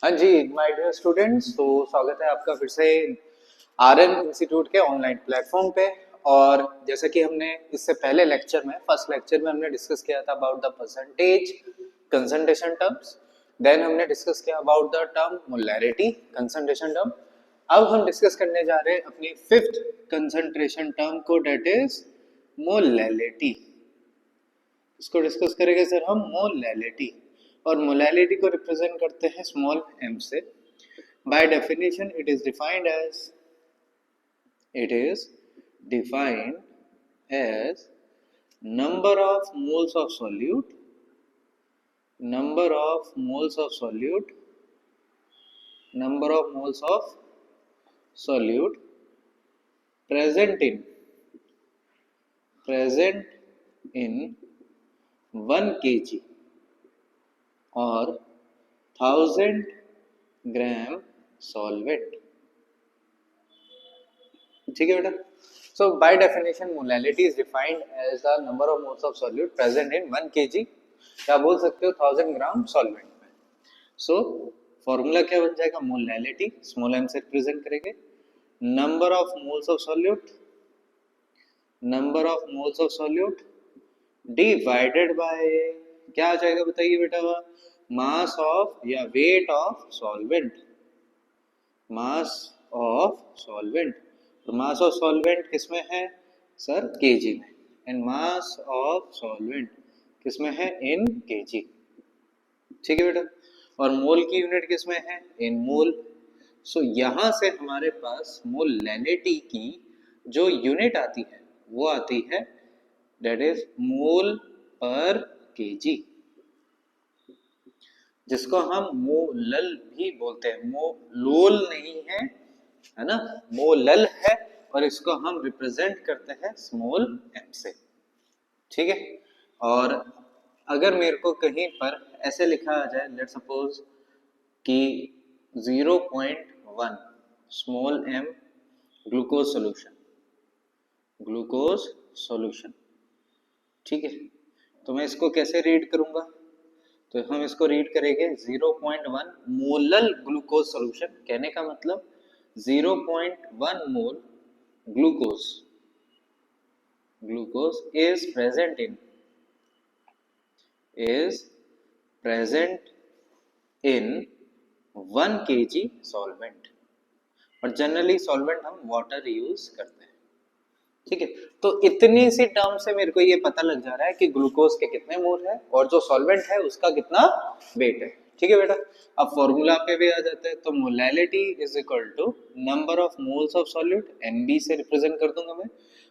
हाँ जी, my dear students, तो स्वागत है आपका फिर से आरएन इंस्टीट्यूट के ऑनलाइन प्लेटफॉर्म पे। और जैसा कि हमने इससे पहले लेक्चर में फर्स्ट लेक्चर में हमने डिस्कस किया था about the percentage concentration terms. Then हमने डिस्कस किया about the term molarity concentration term. अब हम डिस्कस करने जा रहे हैं अपनी फिफ्थ कंसंट्रेशन टर्म को, डेट इज मोलैलिटी। इसको डिस्कस करेंगे सर हम मोलैलिटी। और मोलैलिटी को रिप्रेजेंट करते हैं स्मॉल m से। By definition, it is defined as number of moles of solute, number of moles of solute, number of moles of solute present in 1 kg or 1000 gram solvent. ठीक है बेटा। So by definition molality is defined as the number of moles of solute present in 1 kg, क्या बोल सकते हो 1000 ग्राम solvent में। So formula क्या बन जाएगा, मोलैलिटी स्मॉल m से रिप्रेजेंट करेंगे number of moles of solute, number of moles of solute divided bye क्या आ जाएगा बताइए बेटा, मास ऑफ या weight of solvent, mass of solvent. तो मास ऑफ सॉल्वेंट किसमें है सर, केजी में, एंड मास ऑफ सॉल्वेंट किसमें है, इन केजी। ठीक है बेटा। और मोल की यूनिट किसमें है, इन मोल। सो यहां से हमारे पास मोलैलिटी की जो यूनिट आती है वो आती है, दैट इज मोल पर केजी, जिसको हम मोलल भी बोलते हैं। मोलोल नहीं है ना, मोलल है। और इसको हम रिप्रेजेंट करते हैं स्मॉल m से। ठीक है। और अगर मेरे को कहीं पर ऐसे लिखा आ जाए, लेट सपोज कि 0.1 small m glucose solution, glucose solution, ठीक है, तो मैं इसको कैसे रीड करूंगा, तो हम इसको रीड करेंगे 0.1 मोलल ग्लूकोज सॉल्यूशन। कहने का मतलब 0.1 mole glucose, glucose is present in 1 kg solvent. और जनरली सॉल्वेंट हम वाटर यूज करते हैं। ठीक है। तो इतनी सी टर्म से मेरे को ये पता लग जा रहा है कि ग्लूकोज के कितने मोल है और जो सॉल्वेंट है उसका कितना वेट है। ठीक है बेटा। अब फॉर्मूला पे भी आ जाते हैं, तो molality is equal to number of moles of solute, NB से रिप्रेजेंट कर दूंगा मैं,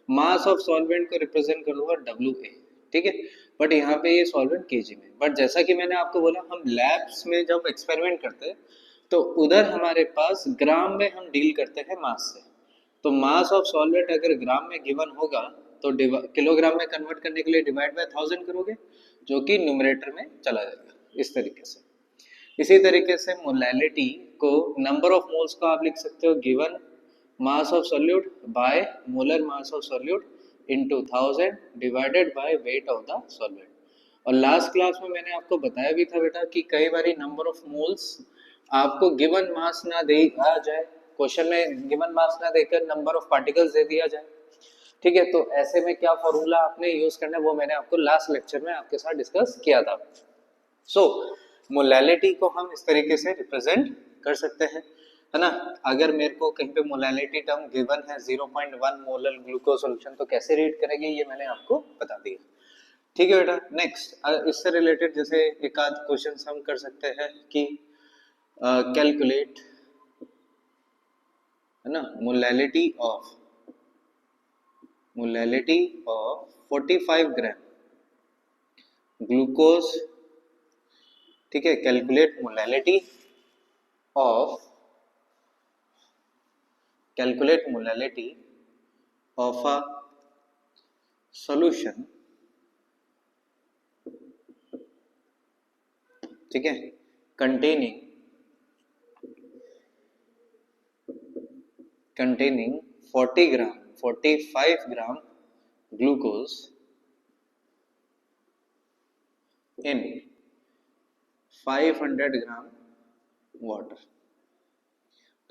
मास ऑफ सॉल्वेंट को रिप्रेजेंट कर दूंगा डब्ल्यू ए। ठीक है। बट यहाँ पे ये सॉल्वेंट केजी में, बट जैसा कि मैंने आपको बोला हम लैब्स में जब एक्सपेरिमेंट करते हैं तो उधर हमारे पास ग्राम में हम डील करते हैं मास से। तो मास ऑफ सॉल्वेंट अगर ग्राम में गिवन होगा तो किलोग्राम में कन्वर्ट करने के लिए डिवाइड बाय 1000 करोगे, जो कि न्यूमरेटर में चला जाएगा इस तरीके से। इसी तरीके से मोलैलिटी को नंबर ऑफ मोल्स का आप लिख सकते हो given mass of solute bye molar mass of solute into 1000 divided by weight of the solvent. और लास्ट क्लास में मैंने आपको बताया भी था बेटा कि कई बार नंबर ऑफ मोल्स आपको गिवन मास ना दे आ जाए, क्वेश्चन में गिवन मास ना देकर नंबर ऑफ पार्टिकल्स दे दिया जाए। ठीक है। तो ऐसे में क्या फॉर्मूला आपने यूज करना है वो मैंने आपको लास्ट लेक्चर में आपके साथ डिस्कस किया था। सो मोलैलिटी को हम इस तरीके से रिप्रेजेंट कर सकते हैं, है ना। अगर मेरे को कहीं पे मोलैलिटी टर्म गिवन है 0.1 मोलर ग्लूकोज सॉल्यूशन, तो कैसे रीड करेंगे ये मैंने आपको बता दिया। ठीक है बेटा। नेक्स्ट इससे रिलेटेड जैसे एक आध क्वेश्चन हम कर सकते हैं कि कैलकुलेट, है ना, मोलैलिटी ऑफ 45 ग्राम ग्लूकोज। ठीक है। Calculate molality of a solution, ठीक है, containing 45 gram glucose in 500 gram water.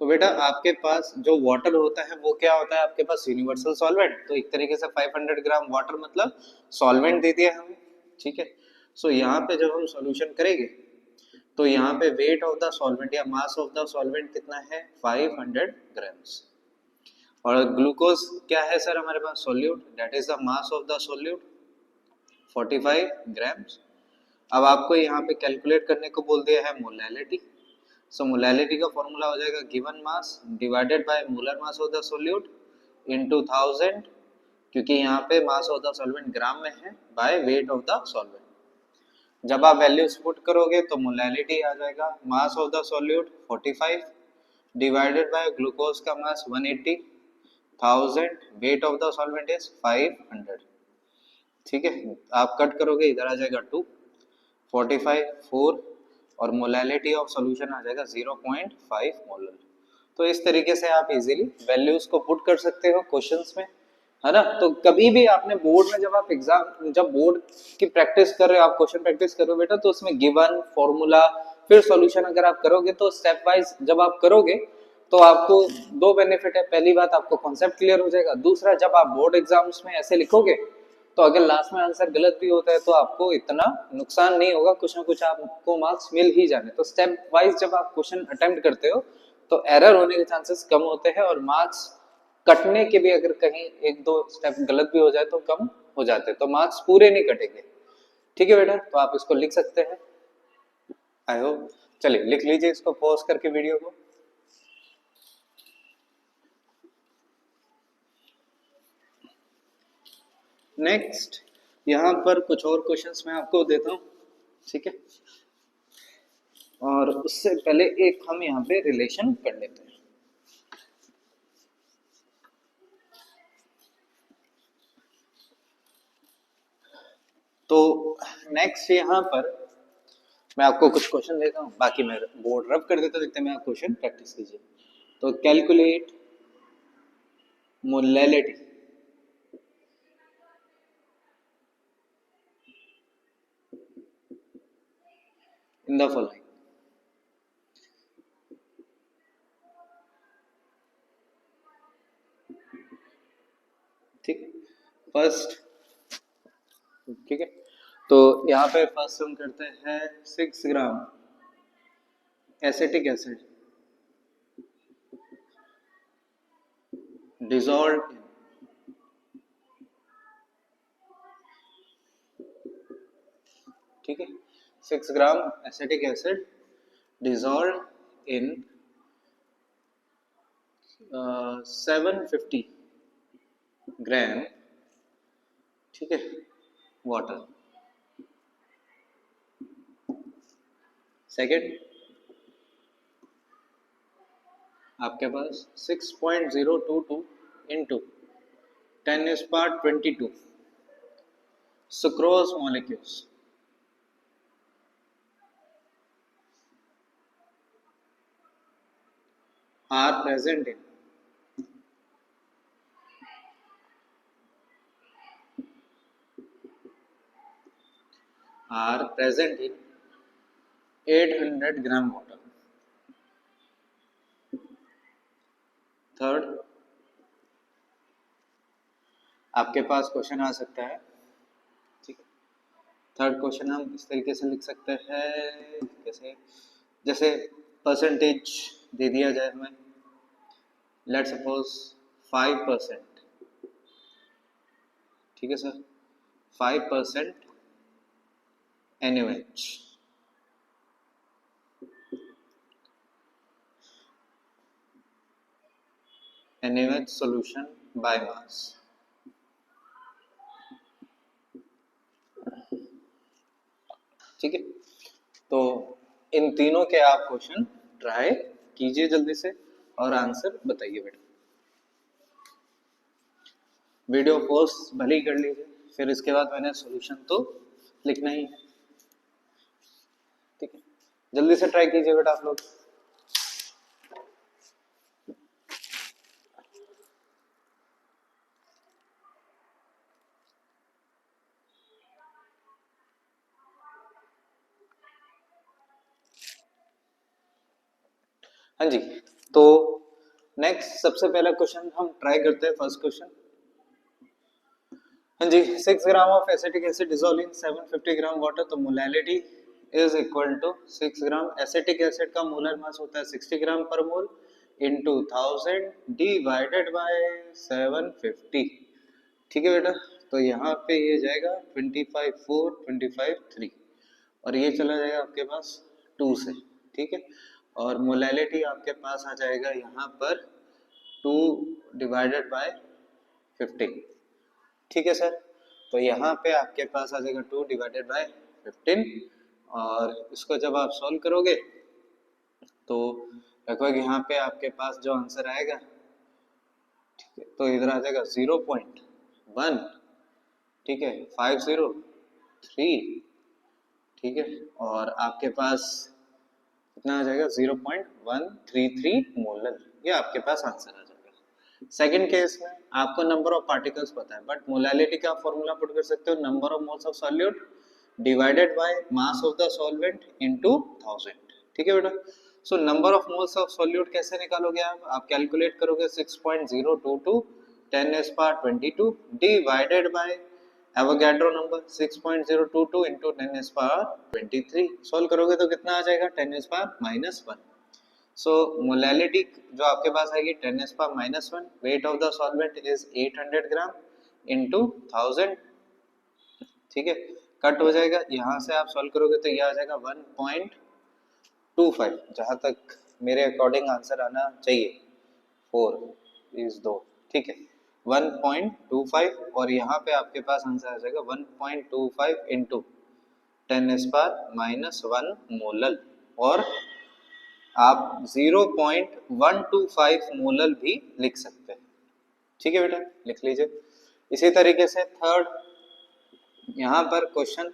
तो बेटा आपके पास जो वाटर होता है वो क्या होता है, आपके पास यूनिवर्सल सॉल्वेंट। तो एक तरीके से 500 ग्राम वाटर मतलब सॉल्वेंट दे दिया हमें, ठीक है। सो यहाँ पे जब हम सॉल्यूशन करेंगे तो यहाँ पे वेट ऑफ द सॉल्वेंट या मास ऑफ द सॉल्वेंट कितना है, 500 ग्राम्स। और ग्लूकोज क्या है सर हमारे पास, solute, that is the mass of the solute 45 grams. अब आपको यहाँ पे कैलकुलेट करने को बोल दिया है मोलैलिटी। सो मोलैलिटी का फॉर्मूला हो जाएगा given mass divided by molar mass of the solute into 1000, क्योंकि यहाँ पे मास ऑफ द सॉल्वेंट ग्राम में है, bye weight of the solvent. जब आप वैल्यूज पुट करोगे तो मोलैलिटी आ जाएगा मास of the solute 45 divided by glucose का मास 180, 1000, wait of the solvent is 500, ठीक है। आप कट करोगे इधर आ जाएगा 2, 45 4 और मोलैलिटी ऑफ सॉल्यूशन आ जाएगा 0.5 मोलर। तो इस तरीके से आप इजीली वैल्यूज को पुट कर सकते हो क्वेश्चंस में, है ना। तो कभी भी आपने बोर्ड में जब आप एग्जाम, जब बोर्ड की प्रैक्टिस कर रहे हो, आप क्वेश्चन प्रैक्टिस कर रहे हो बेटा, तो उसमें गिवन फॉर्मूला फिर सॉल्यूशन अगर आप करोगे तो स्टेप वाइज जब आप करोगे तो आपको दो बेनिफिट है। पहली बात आपको कॉन्सेप्ट क्लियर हो जाएगा, दूसरा जब आप बोर्ड एग्जाम्स में ऐसे लिखोगे तो अगर लास्ट में आंसर गलत भी होता है तो आपको इतना नुकसान नहीं होगा, कुछ ना कुछ आपको मार्क्स मिल ही जाने। तो स्टेप वाइज जब आप क्वेश्चन अटेम्प्ट करते हो तो एरर होने के चांसेस कम होते हैं और मार्क्स कटने के भी अगर कहीं एक दो स्टेप गलत भी हो जाए तो कम हो जाते हैं, तो मार्क्स पूरे नहीं कटेंगे, ठीक है बेटा। तो आप इसको लिख सकते हैं, आई होप। चलिए लिख लीजिए इसको पॉज करके वीडियो को। नेक्स्ट यहाँ पर कुछ और क्वेश्चंस मैं आपको देता हूँ, ठीक है। और उससे पहले एक हम यहाँ पे रिलेशन कर लेते हैं। तो नेक्स्ट यहाँ पर मैं आपको कुछ क्वेश्चन देता हूँ, बाकी मैं बोर्ड रब कर देता हूँ, इतने में आप क्वेश्चन प्रैक्टिस कीजिए। तो calculate molality in the following. ठीक, फर्स्ट, ठीक है। तो यहाँ पे फर्स्ट हम करते हैं 6 ग्राम एसिटिक एसिड डिजॉल्व, ठीक है। 6 gram acetic acid dissolve in 750 ग्राम, ठीक है, वाटर। सेकेंड, आपके पास 6.022 into 10⁻22 sucrose molecules are present in are present in 800 gram water. Third, आपके पास क्वेश्चन आ सकता है, ठीक है। थर्ड क्वेश्चन हम इस तरीके से लिख सकते हैं, कैसे, जैसे परसेंटेज दे दिया जाए हमें, लेट्स सपोज 5%, ठीक है sir, 5% NaOH, NaOH solution by mass, ठीक है। तो इन तीनों के आप क्वेश्चन ट्राई कीजिए जल्दी से और आंसर बताइए बेटा। वीडियो पोस्ट भले ही कर लीजिए, फिर इसके बाद मैंने सॉल्यूशन तो लिखना ही है, ठीक है। जल्दी से ट्राई कीजिए बेटा आप लोग। हाँ जी, तो नेक्स्ट सबसे पहला क्वेश्चन हम ट्राई करते हैं। फर्स्ट क्वेश्चन, हाँ जी, 6 gram of acetic acid dissolve in 750 gram water, तो molality is equal to 6 gram. Acetic acid का मोलर मास होता है 60 ग्राम पर मोल इनटू 1000 डिवाइडेड बाय 750। ठीक है बेटा, तो यहाँ पे ये जाएगा 25 4 25 3 और ये चला जाएगा आपके पास 2 से। ठीक है, और मोलैलिटी आपके पास आ जाएगा यहाँ पर 2 डिवाइडेड बाय 15। ठीक है सर, तो यहाँ पे आपके पास आ जाएगा 2 डिवाइडेड बाय 15 और इसको जब आप सॉल्व करोगे तो लगभग यहाँ पे आपके पास जो आंसर आएगा, ठीक है, तो इधर आ जाएगा 0.1, ठीक है, 503, ठीक है, और आपके पास कितना आ जाएगा 0.133 मोलर, ये आपके पास आंसर आ जाएगा। सेकंड केस में आपको नंबर ऑफ पार्टिकल्स पता है, बट मोलैलिटी का फॉर्मूला पुट कर सकते हो, number of moles of solute divided by mass of the solvent into 1000। ठीक है बेटा, so number of moles of solute कैसे निकालोगे आप कैलकुलेट करोगे 6.022 10^22 divided by Avogadro number 6.022 into 10^23। Solve करोगे तो कितना आ जाएगा 10^-1। सो मोलैलिटी जो आपके पास आएगी 10^-1। Wait of the solvent is 800 gram into 1000। ठीक है, कट हो जाएगा, यहाँ से आप सॉल्व करोगे तो ये आ जाएगा 1.25, जहाँ तक मेरे अकॉर्डिंग आंसर आना चाहिए 4 इज 2। ठीक है, 1.25 और यहाँ पे आपके पास आंसर आ जाएगा 1.25 इंटू 10^-1 मोलल, और आप 0.125 मोलल भी लिख सकते हैं। ठीक है बेटा, लिख लीजिए। इसी तरीके से थर्ड, यहाँ पर क्वेश्चन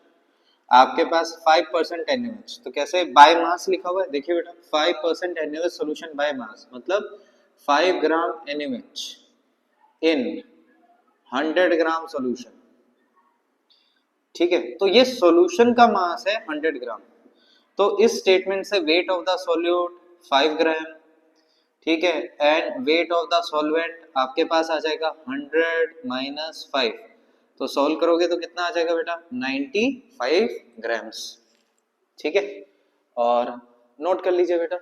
आपके पास 5% NaOH, तो कैसे बाय मास लिखा हुआ है, देखिए बेटा 5% NaOH सोल्यूशन बाय मास मतलब 5 ग्राम NaOH इन 100 ग्राम सॉल्यूशन। ठीक है, तो ये सॉल्यूशन का मास है 100 ग्राम, तो इस स्टेटमेंट से वेट ऑफ द सॉल्यूट 5 ग्राम, ठीक है, and wait of the solvent आपके पास आ जाएगा 100 - 5, तो सॉल्व करोगे तो कितना आ जाएगा बेटा 95 ग्राम्स। ठीक है, और नोट कर लीजिए बेटा।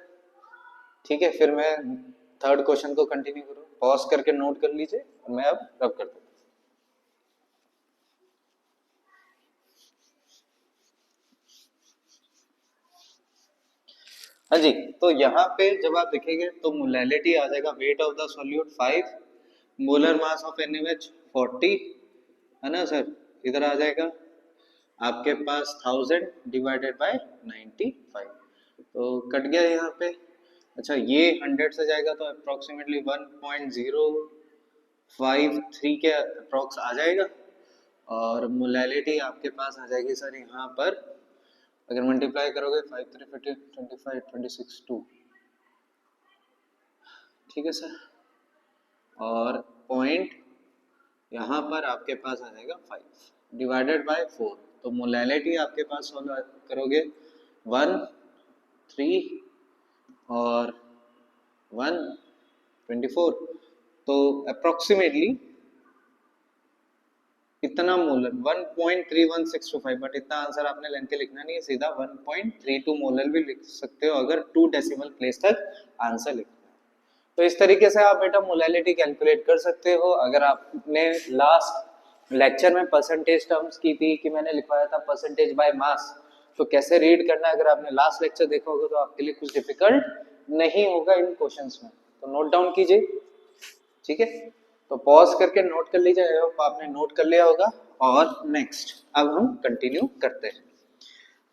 ठीक है, फिर मैं थर्ड क्वेश्चन को कंटिन्यू करूँ, पॉज करके नोट कर लीजिए और मैं अब रब करता हूँ। हाँ जी, तो यहाँ पे जब आप देखेंगे तो मोलैलिटी आ जाएगा wait of the solute 5, molar mass of NaOH 40, है ना सर, इधर आ जाएगा आपके पास 1000 डिवाइडेड बाय 95, तो कट गया यहाँ पे। अच्छा, ये 100 से जाएगा तो अप्रोक्सीमेटली 1.053 के अप्रोक्स आ जाएगा, और मोलैलिटी आपके पास आ जाएगी सर यहाँ पर, अगर मल्टीप्लाई करोगे 5 3 50 25 26 2। ठीक है सर, और पॉइंट यहाँ पर आपके पास आ जाएगा 5 डिवाइडेड बाय 4, तो मोलैलिटी आपके पास सॉल्व करोगे 1 3 और 1 24, तो अप्रोक्सीमेटली इतना मोलर 1.31625, बट इतना आंसर आपने लेके लिखना नहीं है, सीधा 1.32 मोलर भी लिख सकते हो अगर 2 डेसिमल प्लेस तक आंसर लिखना है। तो इस तरीके से आप बेटा मोलैलिटी कैलकुलेट कर सकते हो। अगर आपने लास्ट लेक्चर में परसेंटेज टर्म्स की थी कि मैंने लिखवाया था परसेंटेज बाय मास, तो कैसे रीड करना है, अगर आपने लास्ट लेक्चर देखा होगा तो आपके लिए कुछ डिफिकल्ट नहीं होगा इन क्वेश्चंस में, तो नोट डाउन कीजिए। ठीक है, तो पॉज करके नोट कर लीजिए, आई होप आपने नोट कर लिया होगा। और नेक्स्ट अब हम कंटिन्यू करते हैं।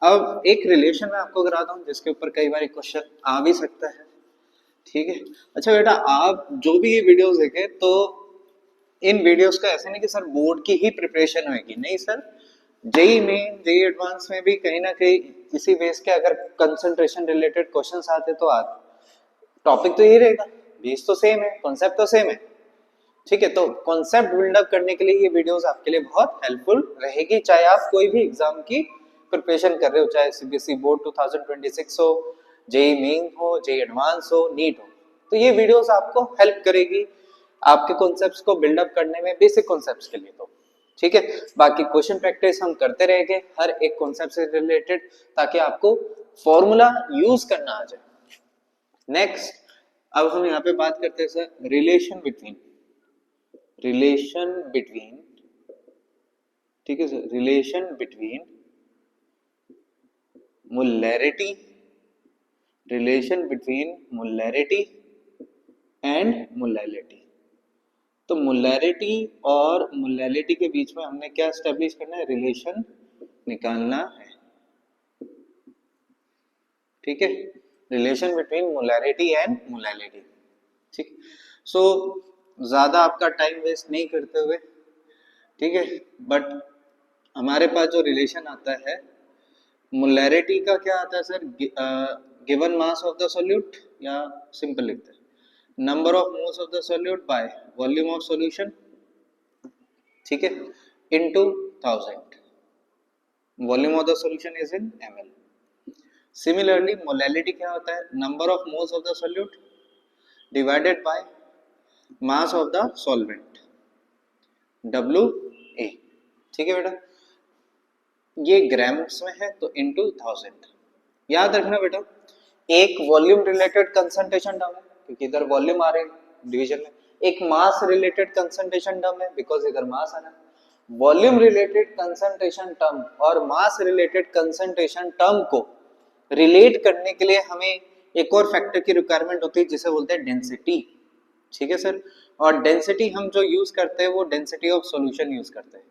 अब एक रिलेशन मैं आपको कराता हूँ जिसके ऊपर कई बार क्वेश्चन आ भी सकता है। ठीक है, अच्छा बेटा, आप जो भी ये वीडियोस देखें तो इन वीडियोस का ऐसे नहीं कि सर बोर्ड की ही प्रिपरेशन होगी, नहीं sir, JEE main JEE advance में भी कहीं ना कहीं इसी बेस के अगर कंसंट्रेशन रिलेटेड क्वेश्चंस आते तो आते, टॉपिक तो यही रहेगा, बेस तो सेम है, कॉन्सेप्ट तो सेम है। ठीक है, तो कॉन्सेप्ट बिल्डअप करने के लिए ये वीडियोस आपके लिए बहुत हेल्पफुल रहेगी, चाहे आप कोई भी एग्जाम की प्रिपरेशन कर रहे हो, चाहे सीबीएसई बोर्ड 2026 हो जेई मेन हो, जेई एडवांस हो, नीट हो, तो ये वीडियोस आपको हेल्प करेगी आपके कॉन्सेप्ट्स को बिल्डअप करने में, बेसिक कॉन्सेप्ट्स के लिए। तो ठीक है, बाकी क्वेश्चन प्रैक्टिस हम करते रहेंगे हर एक कॉन्सेप्ट से रिलेटेड, ताकि आपको फॉर्मूला यूज करना आ जाए। नेक्स्ट, अब हम यहाँ पे बात करते हैं सर रिलेशन बिटवीन, ठीक है sir, relation between molarity, and molality. तो मोलैरिटी और मोलैलिटी के बीच में हमने क्या एस्टेब्लिश करना है, रिलेशन निकालना है। ठीक है, relation between molarity and molality. ठीक, सो ज्यादा आपका टाइम वेस्ट नहीं करते हुए, ठीक है, बट हमारे पास जो रिलेशन आता है मोलैरिटी का, क्या आता है sir, given mass of the solute, या सिंपल लिखते हैं number of moles of the solute bye volume of solution, ठीक है, into 1000, volume of the solution is in ml। Similarly molality क्या होता है, number of moles of the solute divided by mass of the solvent, WA। ठीक है बेटा, ये grams में है तो इनटू 1000। याद रखना बेटा, एक वॉल्यूम रिलेटेड कंसंट्रेशन टर्म है क्योंकि इधर वॉल्यूम आ रहे हैं डिवीजन में, एक मास रिलेटेड कंसंट्रेशन टर्म है बिकॉज इधर मास आ रहा है। वॉल्यूम रिलेटेड कंसंट्रेशन टर्म और मास रिलेटेड कंसंट्रेशन टर्म को रिलेट करने के लिए हमें एक और फैक्टर की रिक्वायरमेंट होती है जिसे बोलते हैं डेंसिटी। ठीक है सर, और डेंसिटी हम जो यूज करते हैं वो डेंसिटी ऑफ सॉल्यूशन यूज करते हैं।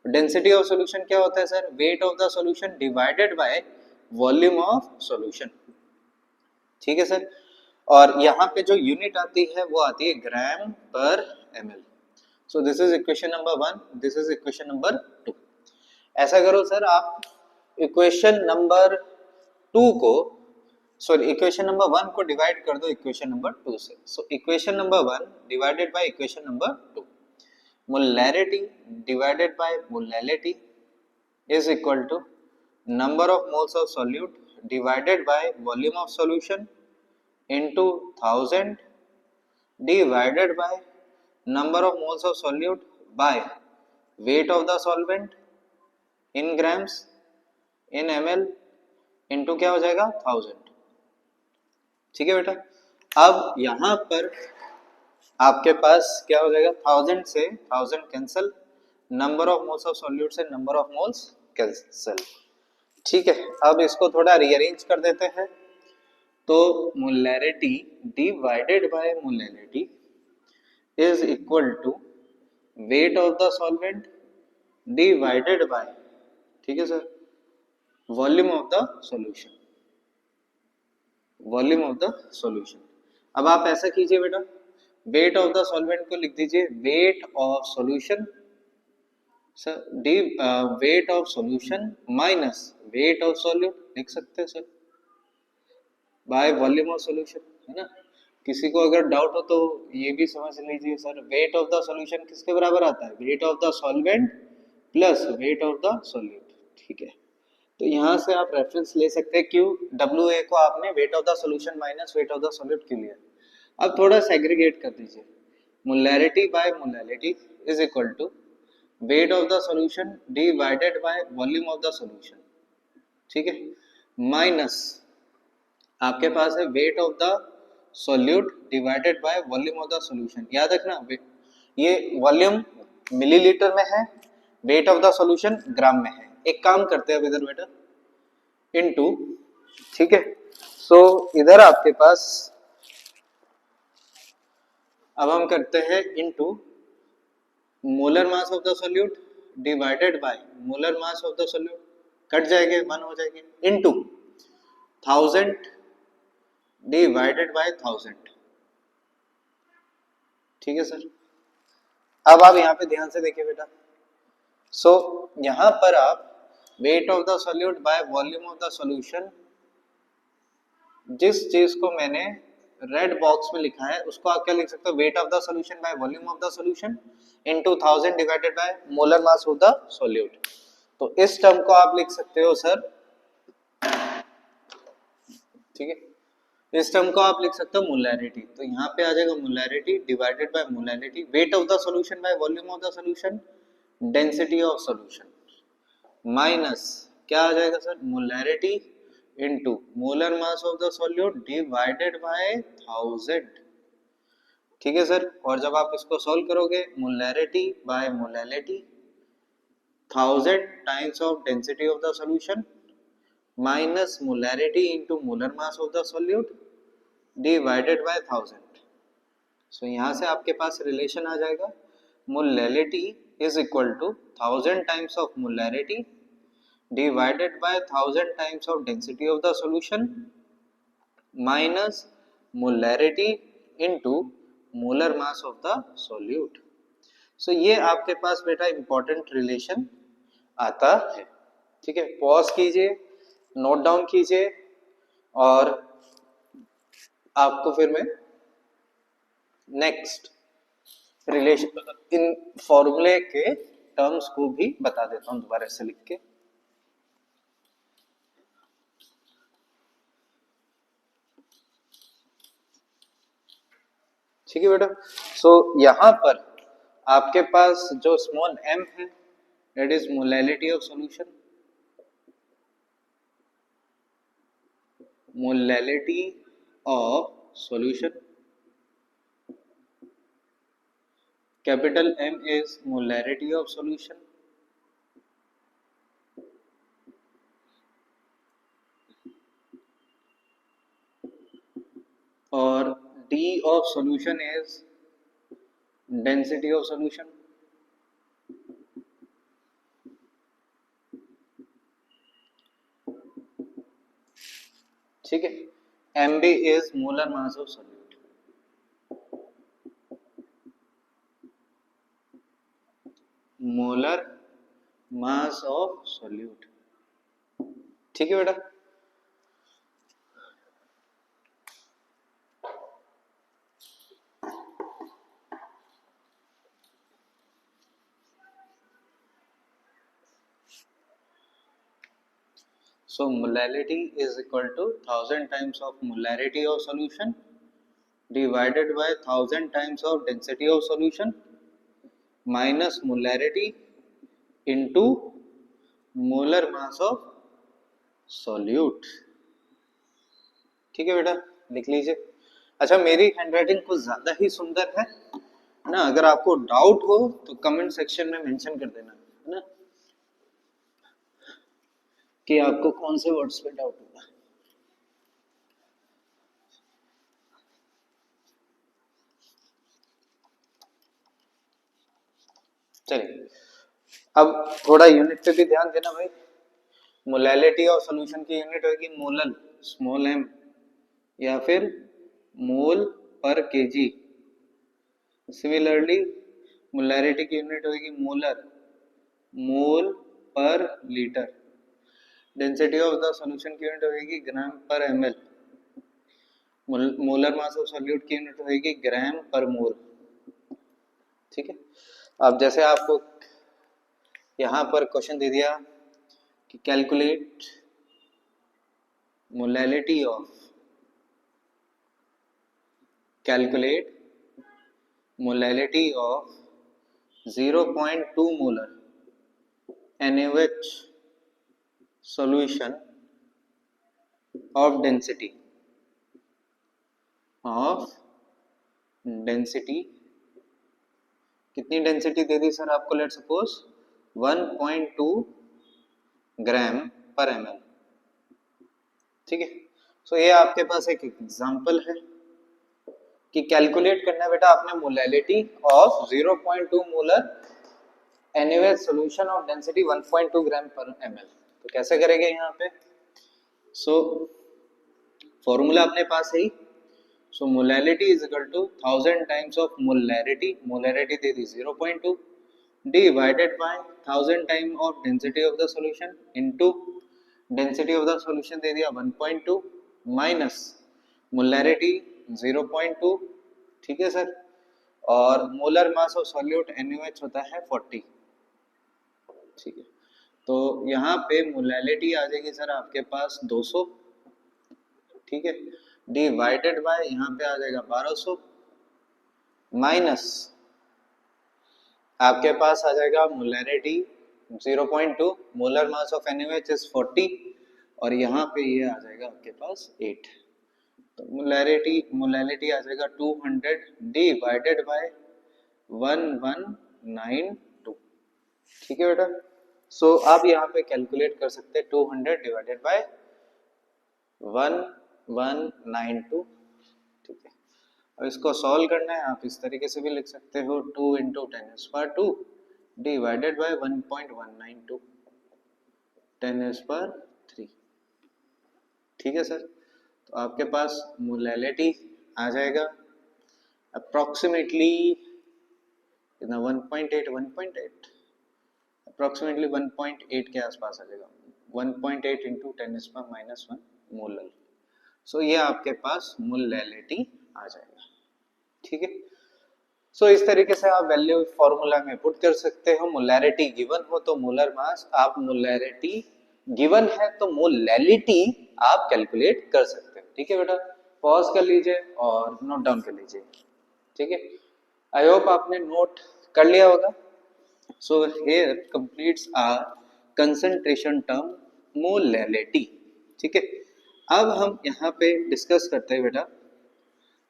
डेंसिटी ऑफ सॉल्यूशन क्या होता है sir, wait of the solution divided by volume of solution. ठीक है सर, और यहाँ पे जो यूनिट आती है वो आती है ग्राम पर ml। So this is equation number 1, this is equation number 2। ऐसा करो सर, आप इक्वेशन नंबर 2 को, सॉरी इक्वेशन नंबर 1 को डिवाइड कर दो इक्वेशन नंबर 2 से। So equation number 1 divided by equation number 2, molarity divided by molality is equal to number of moles of solute divided by volume of solution into 1000 divided by number of moles of solute by weight of the solvent in grams in ml into क्या हो जाएगा 1000। ठीक है बेटा, अब यहाँ पर आपके पास क्या हो जाएगा, 1000 से 1000 cancel, number of moles of solute से नंबर ऑफ मोल्स कैंसल। ठीक है, अब इसको थोड़ा रीअरेंज कर देते हैं। तो molarity divided by molality is equal to weight of the solvent divided by, ठीक है sir, volume of the solution, volume of the solution. अब आप ऐसा कीजिए बेटा, वेट ऑफ द सॉल्वेंट को लिख दीजिए weight of solution, sir D weight of solution minus weight of solute लिख सकते हैं sir, bye volume of solution, है ना। किसी को अगर डाउट हो तो ये भी समझ लीजिए sir, wait of the solution किसके बराबर आता है, weight of the solvent plus wait of the solute. ठीक है, तो यहाँ से आप रेफरेंस ले सकते हैं, क्यों WA को आपने weight of the solution minus weight of the solute क्यों लिया। अब थोड़ा सेग्रीगेट कर दीजिए, molarity by molality is equal to weight of the solution divided by volume of the solution, ठीक है, माइनस आपके पास है weight of the solute divided by volume of the solution. याद रखना ये वॉल्यूम मिलीलीटर में है, weight of the solution gram में है। एक काम करते हैं अब इधर बेटा, इनटू, ठीक है, सो इधर आपके पास अब हम करते हैं into molar mass of the solute divided by molar mass of the solute, cut जाएंगे 1 हो जाएंगे, इनटू 1000 डिवाइडेड बाय 1000। ठीक है सर, अब आप यहाँ पे ध्यान से देखिए बेटा, सो यहाँ पर आप wait of the solute bye volume of the solution, जिस चीज को मैंने रेड बॉक्स में लिखा है उसको आप क्या लिख सकते हो, wait of the solution bye volume of the solution into 1000 divided by molar mass of the solute. तो इस टर्म को आप लिख सकते हो सर, ठीक है, इस टर्म को आप लिख सकते हो मोलैरिटी, तो यहाँ पे आ जाएगा molarity divided bye molarity, wait of the solution bye volume of the solution, density of solution, minus क्या आ जाएगा sir, molarity into molar mass of the solute divided by 1000। ठीक है सर, और जब आप इसको सॉल्व करोगे molarity by molality 1000 times of density of the solution minus molarity into molar mass of the solute divided by 1000। So यहाँ से आपके पास रिलेशन आ जाएगा molality is equal to 1000 times of molarity divided by 1000 times of density of the solution minus molarity into molar mass of the solute. So ये आपके पास बेटा important relation आता है। ठीक है, पॉज कीजिए, नोट डाउन कीजिए, और आपको फिर मैं नेक्स्ट रिलेशन इन फॉर्मूले के टर्म्स को भी बता देता हूं दोबारा से लिख के। ठीक है बेटा, सो यहां पर आपके पास जो स्मॉल m है that is molality of solution, molality of solution, capital M is molarity of solution, और D of solution is density of solution, ठीक है, MB is molar mass of solute, molar mass of solute। ठीक है बेटा, so molality is equal to 1000 times of molarity of solution divided by 1000 times of density of solution minus molarity into molar mass of solute। ठीक है बेटा, लिख लीजिए। अच्छा, मेरी हैंडराइटिंग कुछ ज्यादा ही सुंदर है ना, अगर आपको डाउट हो तो कमेंट सेक्शन में मेंशन कर देना, है ना, कि आपको कौन से वर्ड्स पे डाउट होगा। चलिए, अब थोड़ा यूनिट पे भी ध्यान देना भाई। मोलैलिटी ऑफ सॉल्यूशन की यूनिट होगी मोलल, स्मॉल m, या फिर मोल पर केजी। सिमिलरली मोलैरिटी की यूनिट होगी मोलर, मोल पर litre. Density of the solution की यूनिट होगी ग्राम पर ml। Molar mass of solute की यूनिट होगी ग्राम पर मोल। ठीक है, अब जैसे आपको यहां पर क्वेश्चन दे दिया कि calculate molality of, calculate molality of 0.2 molar NaOH solution of density कितनी डेंसिटी दे दी सर आपको, लेट सपोज 1.2 ग्राम पर ml। ठीक है, सो ये आपके पास एक एग्जांपल है कि कैलकुलेट करना है बेटा आपने molality of 0.2 molar NaOH solution of density 1.2 ग्राम पर ml। तो कैसे करेंगे यहाँ पे, सो फॉर्मूला अपने पास है ही। So molality is equal to 1000 times of molarity, molarity दे दी 0.2 divided by 1000 time of density of the solution into density of the solution दे दिया 1.2 माइनस मोलैरिटी 0.2। ठीक है सर, और molar mass of solute NaOH होता है 40। ठीक है, तो यहाँ पे मोलैलिटी आ जाएगी सर आपके पास 200। ठीक है, डिवाइडेड बाय यहाँ पे आ जाएगा 1200 माइनस आपके पास आ जाएगा molarity 0.2, molar mass of NaOH is 40 और यहाँ पे ये आ जाएगा आपके पास 8। तो मोलैरिटी आ जाएगा 200 डिवाइडेड बाय 1192। ठीक है बेटा। सो आप यहाँ पे कैलकुलेट कर सकते हैं 200 डिवाइडेड बाय 1192। ठीक है। और इसको सॉल्व करना है, आप इस तरीके से भी लिख सकते हो 2 इंटू 10⁻² डिवाइडेड बाय 1.192 10⁻3। ठीक है सर। तो आपके पास मोलैलिटी आ जाएगा अप्रोक्सीमेटली 1.8 अप्रोक्सीमेटली 1.8 के आसपास आ जाएगा, 1.8 इंटू 10⁻⁻1 मोलर। सो ये आपके पास मोलैलिटी आ जाएगा। ठीक है। सो इस तरीके से आप वैल्यू फॉर्मूला में पुट कर सकते हो। मोलैरिटी गिवन हो तो मोलर मास, आप मोलैरिटी गिवन है तो मोलैलिटी आप कैलकुलेट कर सकते हो। ठीक है बेटा, पॉज कर लीजिए और नोट डाउन कर लीजिए। ठीक है, आई होप आपने नोट कर लिया होगा। So here completes our concentration term molality. ठीक है, अब हम यहाँ पे डिस्कस करते हैं बेटा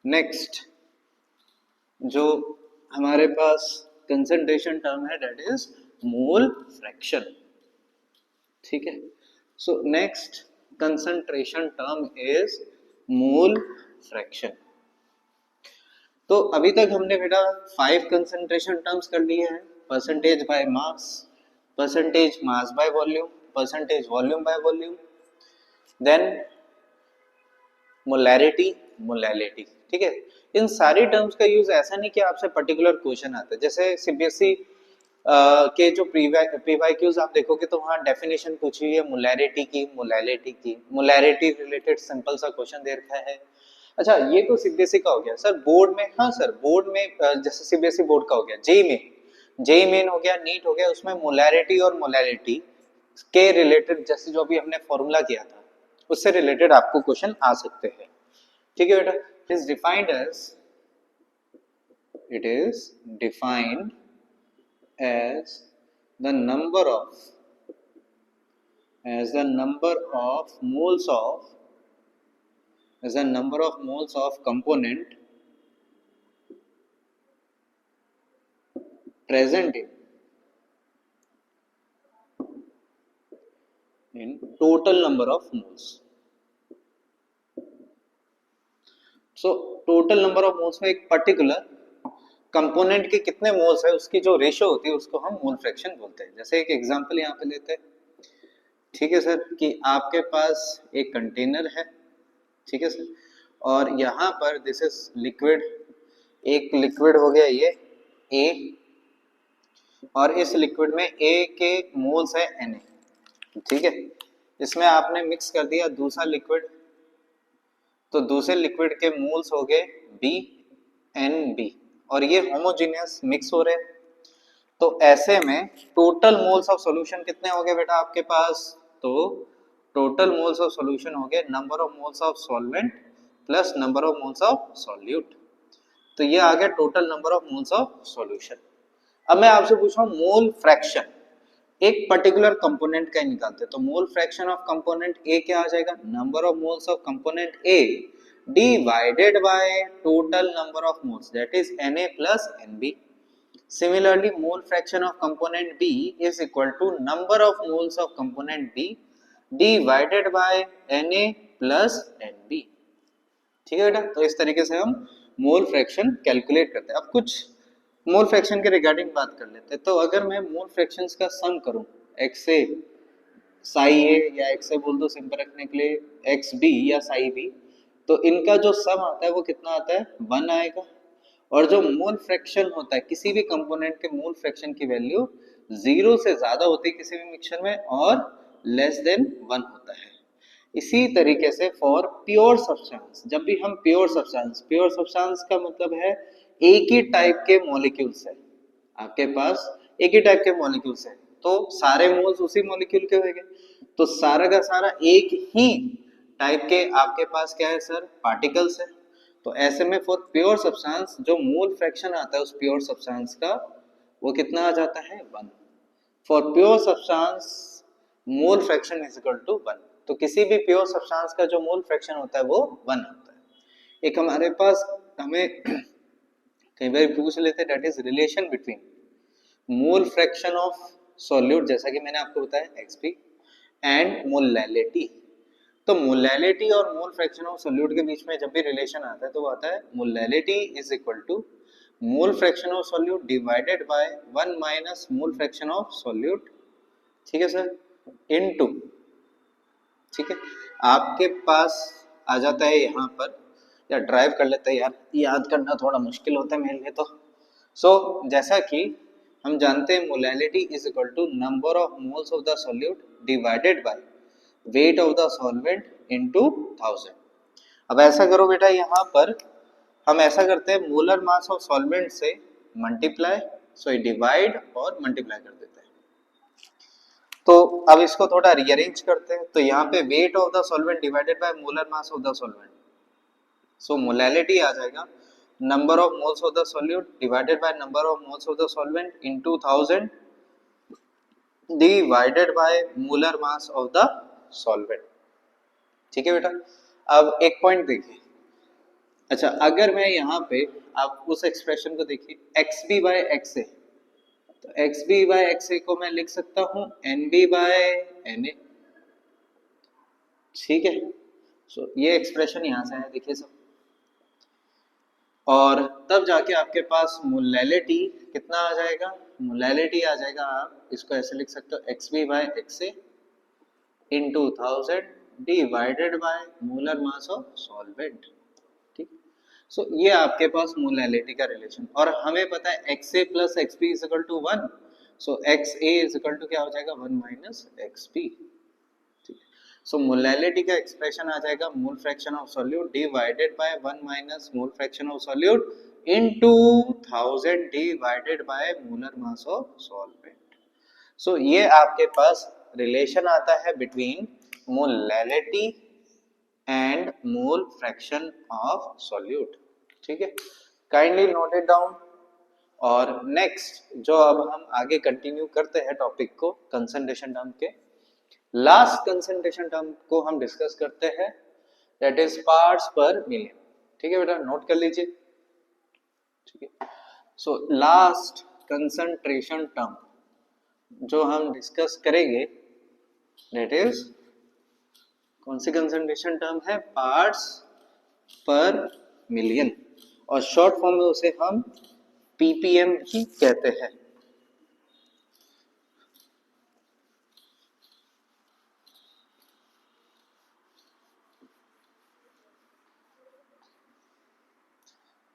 नेक्स्ट जो हमारे पास कंसंट्रेशन टर्म है, दैट इज मोल फ्रैक्शन। ठीक है, so next concentration term is mole fraction. तो अभी तक हमने बेटा 5 कंसंट्रेशन टर्म्स कर लिए हैं, percentage by mass, percentage mass by volume, percentage volume by volume, then molarity, molality. ठीक है, इन सारी टर्म्स का यूज ऐसा नहीं कि आपसे पर्टिकुलर क्वेश्चन आता है। जैसे सीबीएसई के जो प्रीवाईक्यूज आप देखोगे तो वहां डेफिनेशन पूछी हुई है मोलैरिटी की, मोलैरिटी रिलेटेड सिंपल सा क्वेश्चन दे रखा है। अच्छा, ये तो सीबीएसई का हो गया सर। बोर्ड में, हाँ सर, बोर्ड में जैसे सीबीएसई बोर्ड का हो गया, जेई मेन हो गया, नीट हो गया, उसमें मोलैरिटी और मोलैलिटी के रिलेटेड जैसे जो अभी हमने फॉर्मूला किया था उससे रिलेटेड आपको क्वेश्चन आ सकते हैं। ठीक है बेटा, it is defined as the number of moles of component present in total number of moles. So total number of moles में एक पर्टिकुलर कंपोनेंट के कितने मोल्स है उसकी जो रेशियो होती है उसको हम मोल फ्रैक्शन बोलते हैं। जैसे एक एग्जांपल यहाँ पे लेते हैं। ठीक है सर, कि आपके पास एक कंटेनर है, ठीक है सर, और यहाँ पर दिस इज लिक्विड, एक लिक्विड हो गया ये ए, और इस लिक्विड में ए के मोल्स है Na। ठीक है, इसमें आपने मिक्स कर दिया दूसरा लिक्विड, तो दूसरे लिक्विड के मोल्स हो गए BNB, और ये होमोजेनियस मिक्स हो रहे हैं। तो ऐसे में टोटल मोल्स ऑफ सॉल्यूशन कितने हो गए बेटा आपके पास? तो टोटल मोल्स ऑफ सॉल्यूशन हो गए number of moles of solvent plus number of moles of solute. तो ये आ गया total number of moles of solution. अब मैं आपसे पूछ रहा हूँ मोल फ्रैक्शन एक पर्टिकुलर कंपोनेंट का निकालते हैं, तो मोल फ्रैक्शन ऑफ कंपोनेंट ए क्या आ जाएगा? Number of moles of component A divided by total number of moles, that is Na plus Nb. Similarly, mole fraction of component B is equal to number of moles of component B divided by Na plus Nb. ठीक है बेटा, तो इस तरीके से हम mole fraction calculate करते हैं। अब कुछ मोल फ्रैक्शन के रिगार्डिंग बात कर लेते हैं। तो अगर मैं मोल फ्रैक्शंस का सम करूं एक्स ए साई ए, या एक्स ए बोल दो सिंपल रखने के लिए, एक्स बी या साई बी, तो इनका जो सम आता है वो कितना आता है? 1 आएगा। और जो मोल फ्रैक्शन होता है किसी भी कंपोनेंट के मोल फ्रैक्शन की वैल्यू 0 से ज्यादा होती है किसी भी मिक्सचर में, और लेस देन 1 होता है। इसी तरीके से फॉर प्योर सब्सटेंस, जब भी हम प्योर सब्सटेंस का मतलब है एक ही टाइप के मॉलिक्यूल्स है, आपके पास एक ही टाइप के मॉलिक्यूल्स है, तो सारे मोल्स उसी मॉलिक्यूल के होंगे, तो सारा का सारा एक ही टाइप के आपके पास क्या है सर, पार्टिकल्स है। तो ऐसे में फॉर प्योर सब्सटेंस जो मोल फ्रैक्शन आता है उस प्योर सब्सटेंस का वो कितना आ जाता है, 1। For pure substance mole fraction is equal to 1। तो किसी भी प्योर सब्सटेंस का जो मोल फ्रैक्शन होता है वो 1 होता है। एक हमारे पास हमें कई बार पूछ लेते हैं that is relation between mole fraction of solute, जैसा कि मैंने आपको बताया एक्सपी, एंड मोलैलिटी। तो मोलैलिटी और मोल फ्रैक्शन ऑफ सॉल्यूट के बीच में जब भी रिलेशन आता है तो वो आता है molality is equal to mole fraction of solute divided by 1 minus mole fraction of solute, ठीक है सर, इनटू, ठीक है, आपके पास आ जाता है यहाँ पर, या ड्राइव कर लेते हैं यार, याद करना थोड़ा मुश्किल होता है मेरे लिए तो। सो जैसा कि हम जानते हैं molality is equal to number of moles of the solute divided by weight of the solvent into 1000। अब ऐसा करो बेटा, यहाँ पर हम ऐसा करते हैं मोलर मास ऑफ सॉल्वेंट से मल्टीप्लाई, सो डिवाइड और मल्टीप्लाई कर देते हैं। तो अब इसको थोड़ा रीअरेंज करते हैं, तो यहाँ पे weight of the solvent divided by molar mass of the solvent, so molality आ जाएगा number of moles of the solute divided by number of moles of the solvent into 1000 divided by molar mass of the solvent, ठीक है बेटा। अब एक point देखिए, अच्छा अगर मैं यहाँ पे आप उस एक्सप्रेशन को देखिए xb बाय xa, तो xb बाय xa को मैं लिख सकता हूँ nb बाय na, ठीक है। सो ये एक्सप्रेशन यहाँ से है, देखिए सब, और तब जाके आपके पास मोलैलिटी कितना आ जाएगा, मोलैलिटी आ जाएगा, आप इसको ऐसे लिख सकते हो xb by xa into 1000 divided by molar mass of solvent, ठीक। सो ये आपके पास मोलैलिटी का रिलेशन, और हमें पता है xa plus xb is equal to 1, so xa is equal to क्या हो जाएगा, 1 माइनस xb, ठीक। सो मोलैलिटी का एक्सप्रेशन आ जाएगा mole fraction of solute divided by 1 minus mole fraction of solute into 1000 divided by molar mass of solvent. So ये आपके पास रिलेशन आता है between molality and mole fraction of solute, ठीक है, काइंडली नोट इट डाउन। और next जो अब हम आगे कंटिन्यू करते हैं टॉपिक को कंसंट्रेशन टर्म के, लास्ट कंसंट्रेशन टर्म को हम डिस्कस करते हैं, that is parts per million, ठीक है बेटा, नोट कर लीजिए, ठीक है। सो लास्ट कंसंट्रेशन टर्म जो हम डिस्कस करेंगे दैट इज कौन सी कंसंट्रेशन टर्म है, पार्ट्स पर मिलियन, और शॉर्ट फॉर्म में उसे हम पीपीएम ही कहते हैं।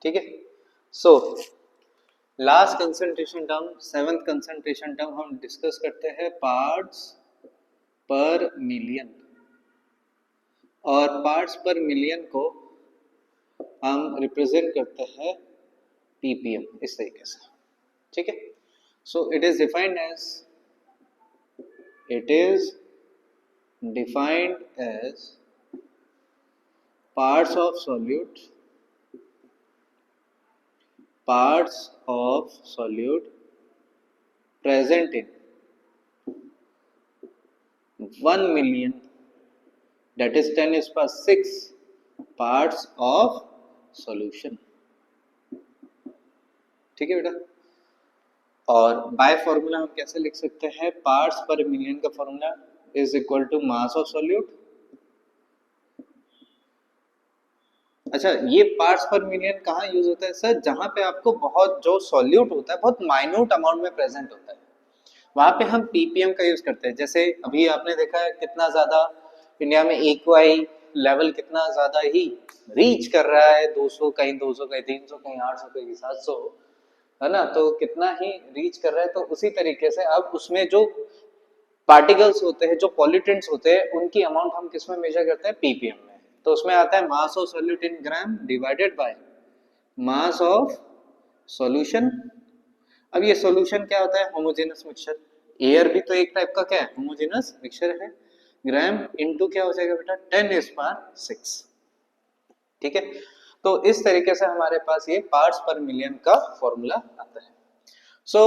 ठीक है, so last concentration term, 7th concentration term हम डिस्कस करते हैं पार्ट्स पर मिलियन, और पार्ट्स पर मिलियन को हम रिप्रेजेंट करते हैं पीपीएम इस तरीके से, ठीक है। So it is defined as parts of solute present in 1 million, that is 10 is per 6 parts of solution, ठीक है बेटा। और बाय फॉर्मूला हम कैसे लिख सकते हैं, पार्ट्स पर मिलियन का formula is equal to mass of solute. अच्छा, ये पार्ट्स पर मिलियन कहाँ यूज होता है सर, जहां पे आपको बहुत जो सॉल्यूट होता है बहुत माइन्यूट अमाउंट में प्रेजेंट होता है, वहां पे हम पीपीएम का यूज करते हैं। जैसे अभी आपने देखा है कितना ज्यादा इंडिया में एक्वाई लेवल कितना ज्यादा ही रीच कर रहा है, 200 कहीं 200 कहीं 300 कहीं 800 कहीं 700, है ना, तो कितना ही रीच कर रहा है। तो उसी तरीके से अब उसमें जो पार्टिकल्स होते हैं, जो पॉल्यूटेंट्स होते हैं, उनकी अमाउंट हम किस में मेजर करते हैं, पीपीएम में। तो उसमें आता है मास of solute in gram divided by mass of solution. अब ये सॉल्यूशन क्या होता है, होमोजेनस मिक्सचर। एयर भी तो एक टाइप का क्या है, होमोजेनस मिक्सचर है। ग्राम इंटू क्या हो जाएगा बेटा 10⁻⁶। ठीक है, तो इस तरीके से हमारे पास ये पार्ट्स पर मिलियन का फॉर्मूला आता है। So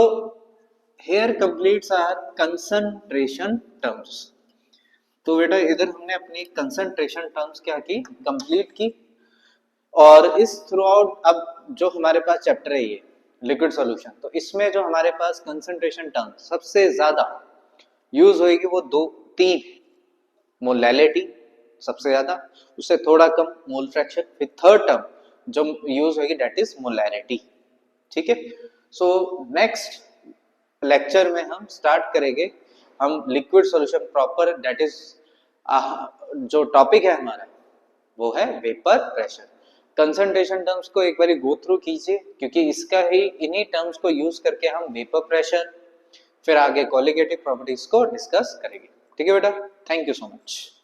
here completes our concentration terms. तो बेटा इधर हमने अपनी कंसंट्रेशन टर्म्स क्या की, कंप्लीट की। और इस थ्रू आउट अब जो हमारे पास चैप्टर है ये लिक्विड सॉल्यूशन, तो इसमें जो हमारे पास कंसंट्रेशन टर्म सबसे ज्यादा यूज होगी वो दो तीन, मोलैलिटी सबसे ज्यादा, उससे थोड़ा कम मोल फ्रैक्शन, फिर थर्ड टर्म जो यूज होगी दैट इज मोलैरिटी। ठीक है, सो नेक्स्ट लेक्चर में हम स्टार्ट करेंगे हम liquid solution proper, that is जो टॉपिक है हमारा वो है वेपर प्रेशर। कंसंट्रेशन टर्म्स को एक बार गो थ्रू कीजिए, क्योंकि इसका ही इन्हीं टर्म्स को यूज करके हम वेपर प्रेशर फिर आगे कोलिगेटिव प्रॉपर्टीज को डिस्कस करेंगे। ठीक है बेटा, थैंक यू सो मच।